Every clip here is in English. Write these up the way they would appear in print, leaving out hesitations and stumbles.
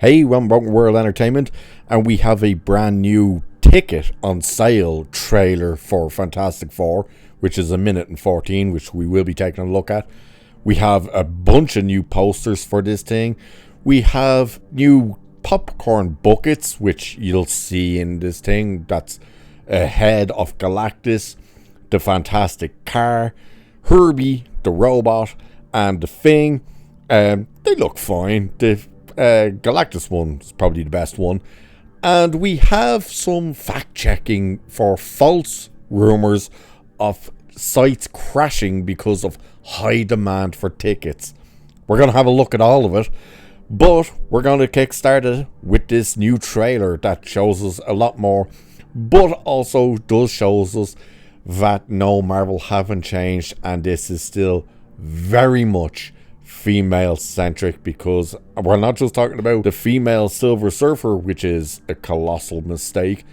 Hey, welcome back to World Entertainment, and we have a brand new ticket on sale trailer for Fantastic Four, which is 1:14, which we will be taking a look at. We have a bunch of new posters for this thing. We have new popcorn buckets, which you'll see in this thing. That's a head of Galactus, the Fantastic Car, Herbie, the robot, and the Thing. They look fine. The Galactus one is probably the best one. And we have some fact checking for false rumors of sites crashing because of high demand for tickets. We're going to have a look at all of it, but we're going to kickstart it with this new trailer that shows us a lot more, but also does shows us that no, Marvel haven't changed, and this is still very much female centric, because we're not just talking about the female Silver Surfer, which is a colossal mistake,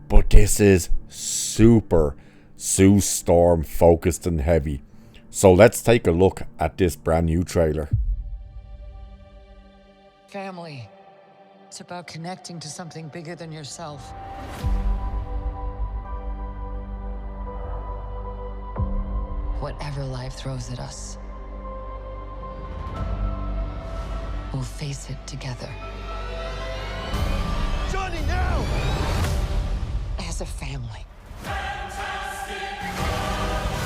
but this is super Sue Storm focused and heavy. So let's take a look at this brand new trailer. Family. It's about connecting to something bigger than yourself. Whatever life throws at us, we'll face it together. Johnny, now! As a family.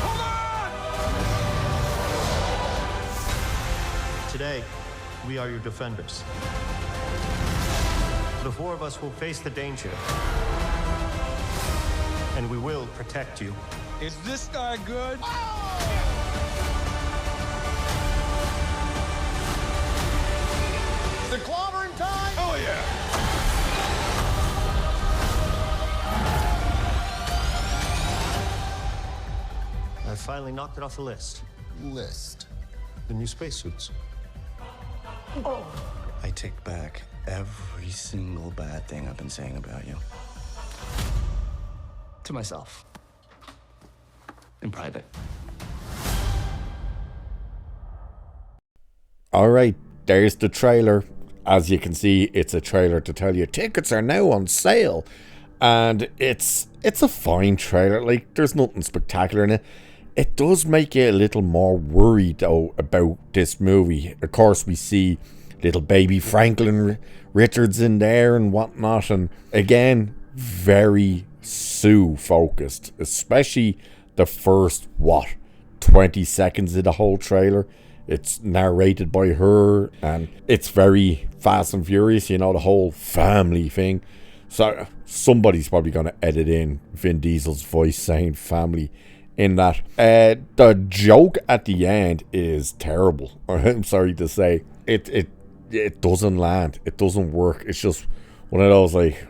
Hold on! Today, we are your defenders. The four of us will face the danger. And we will protect you. Is this guy good? The clobbering time? Oh, yeah. I finally knocked it off the list. List. The new spacesuits. I take back every single bad thing I've been saying about you. To myself. In private. Alright, there's the trailer. As you can see, it's a trailer to tell you tickets are now on sale. And it's a fine trailer. Like, there's nothing spectacular in it. It does make you a little more worried, though, about this movie. Of course, we see little baby Franklin Richards in there and whatnot. And again, very Sue focused. Especially the first, 20 seconds of the whole trailer. It's narrated by her, and it's very Fast and Furious, you know, the whole family thing. So somebody's probably going to edit in Vin Diesel's voice saying family in that. The joke at the end is terrible. I'm sorry to say. It doesn't land. It doesn't work. It's just one of those, like,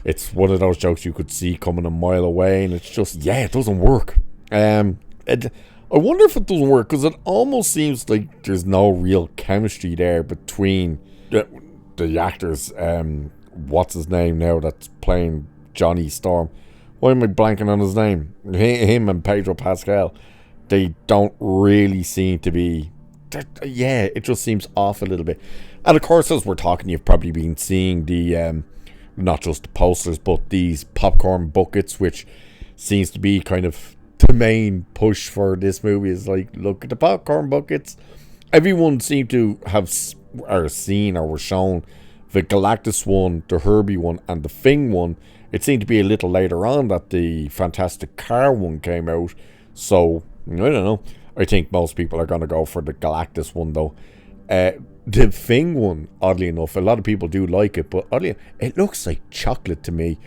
it's one of those jokes you could see coming a mile away, and it's just, it doesn't work. I wonder if it doesn't work, because it almost seems like there's no real chemistry there between the actors. What's his name now that's playing Johnny Storm? Why am I blanking on his name? Him and Pedro Pascal. They don't really seem to be... it just seems off a little bit. And of course, as we're talking, you've probably been seeing the... not just the posters, but these popcorn buckets, which seems to be kind of the main push for this movie. Is like, look at the popcorn buckets. Everyone seemed to have seen or were shown the Galactus one, the Herbie one, and the Thing one. It seemed to be a little later on that the Fantastic Car one came out. So, I don't know. I think most people are going to go for the Galactus one, though. The Thing one, oddly enough, a lot of people do like it, but oddly, it looks like chocolate to me.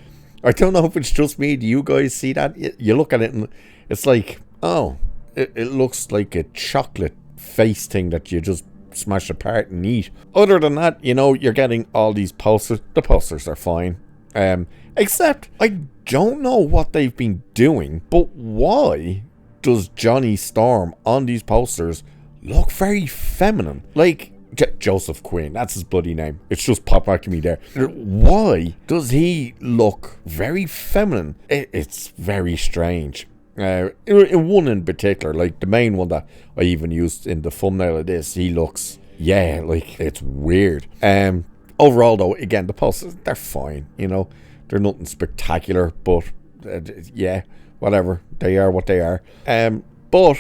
I don't know if it's just me. Do you guys see that? You look at it and it's like, it looks like a chocolate face thing that you just smash apart and eat. Other than that, you know, you're getting all these posters. The posters are fine. Except, I don't know what they've been doing, but why does Johnny Storm on these posters look very feminine? Like, Joseph Quinn, that's his bloody name. It's just popped back to me there. Why does he look very feminine? It's very strange. In one in particular, like the main one that I even used in the thumbnail of this, he looks, like, it's weird. Overall, though, again, the posters, they're fine, you know. They're nothing spectacular, but yeah, whatever. They are what they are. But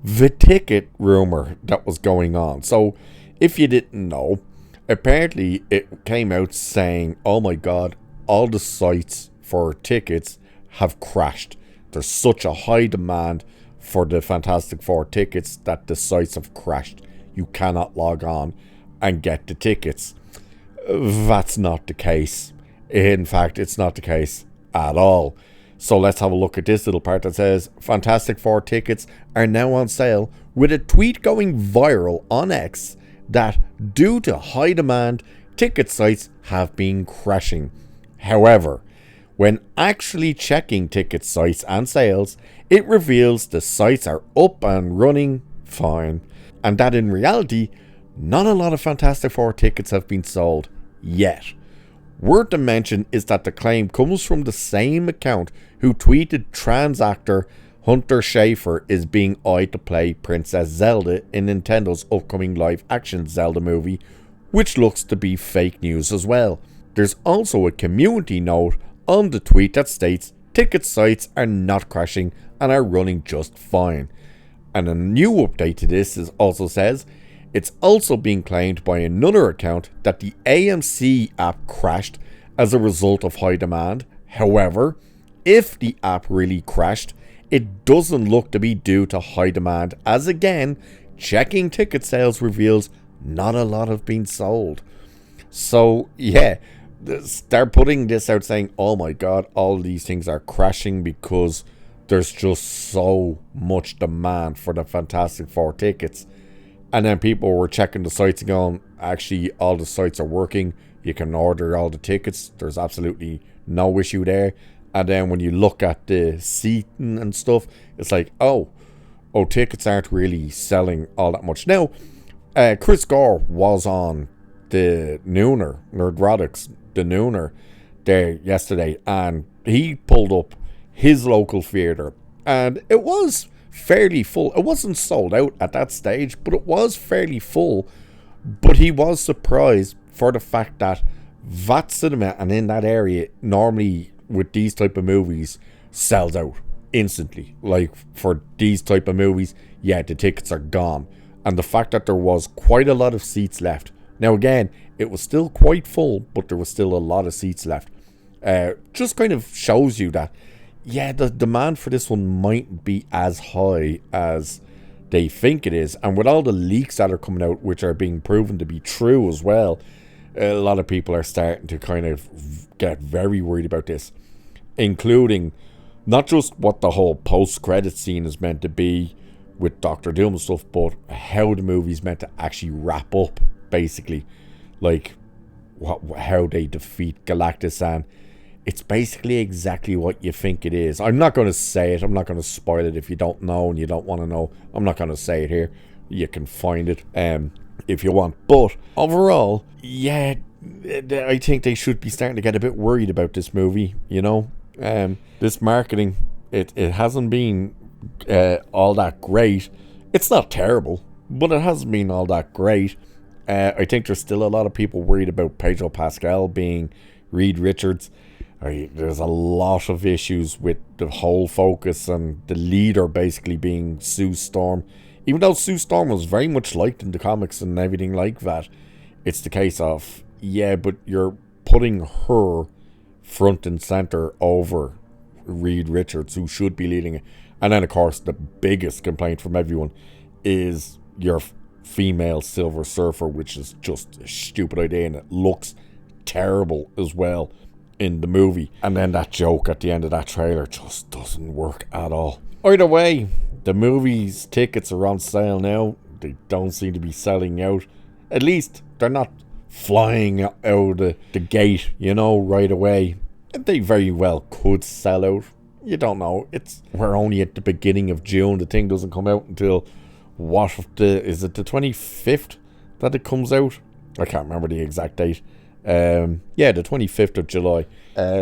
the ticket rumor that was going on. So, if you didn't know, apparently it came out saying, oh my god, all the sites for tickets have crashed. There's such a high demand for the Fantastic Four tickets that the sites have crashed. You cannot log on and get the tickets. That's not the case. In fact, it's not the case at all. So let's have a look at this little part that says Fantastic Four tickets are now on sale, with a tweet going viral on X that due to high demand, ticket sites have been crashing. However, when actually checking ticket sites and sales, it reveals the sites are up and running fine, and that in reality, not a lot of Fantastic Four tickets have been sold yet. Word to mention is that the claim comes from the same account who tweeted trans actor Hunter Schafer is being eyed to play Princess Zelda in Nintendo's upcoming live-action Zelda movie, which looks to be fake news as well. There's also a community note on the tweet that states ticket sites are not crashing and are running just fine. And a new update to this also says it's also being claimed by another account that the AMC app crashed as a result of high demand. However, if the app really crashed, it doesn't look to be due to high demand, as again, checking ticket sales reveals not a lot have been sold. So yeah, they're putting this out saying, oh my god, all these things are crashing because there's just so much demand for the Fantastic Four tickets. And then people were checking the sites and going, actually, all the sites are working. You can order all the tickets. There's absolutely no issue there. And then when you look at the seating and stuff, it's like, oh, tickets aren't really selling all that much. Now, Chris Gore was on the Nooner, Nerdrotics, the Nooner, there yesterday. And he pulled up his local theatre. And it was fairly full. It wasn't sold out at that stage, but it was fairly full. But he was surprised for the fact that that cinema and in that area normally with these type of movies sells out instantly. Like for these type of movies, yeah, the tickets are gone. And the fact that there was quite a lot of seats left. Now again, it was still quite full, but there was still a lot of seats left. Just kind of shows you that yeah, the demand for this one might be as high as they think it is. And with all the leaks that are coming out, which are being proven to be true as well, a lot of people are starting to kind of get very worried about this. Including not just what the whole post-credit scene is meant to be with Doctor Doom and stuff, but how the movie's meant to actually wrap up, basically. Like, how they defeat Galactus, and it's basically exactly what you think it is. I'm not going to say it. I'm not going to spoil it. If you don't know and you don't want to know, I'm not going to say it here. You can find it if you want. But overall, yeah, I think they should be starting to get a bit worried about this movie, you know. This marketing, it hasn't been all that great. It's not terrible, but it hasn't been all that great. I think there's still a lot of people worried about Pedro Pascal being Reed Richards. There's a lot of issues with the whole focus and the leader basically being Sue Storm. Even though Sue Storm was very much liked in the comics and everything like that, it's the case of, yeah, but you're putting her front and center over Reed Richards, who should be leading it. And then, of course, the biggest complaint from everyone is your female Silver Surfer, which is just a stupid idea, and it looks terrible as well in the movie. And then that joke at the end of that trailer just doesn't work at all. Either way, the movie's tickets are on sale now. They don't seem to be selling out. At least they're not flying out the gate, you know, right away. They very well could sell out. You don't know. We're only at the beginning of June. The thing doesn't come out until is it the 25th that it comes out? I can't remember the exact date. The 25th of July.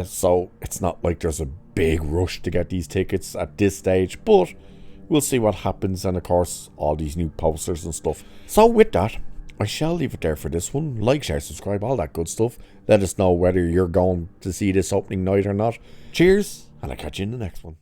So it's not like there's a big rush to get these tickets at this stage, but we'll see what happens. And of course, all these new posters and stuff. So with that, I shall leave it there for this one. Like, share, subscribe, all that good stuff. Let us know whether you're going to see this opening night or not. Cheers, and I'll catch you in the next one.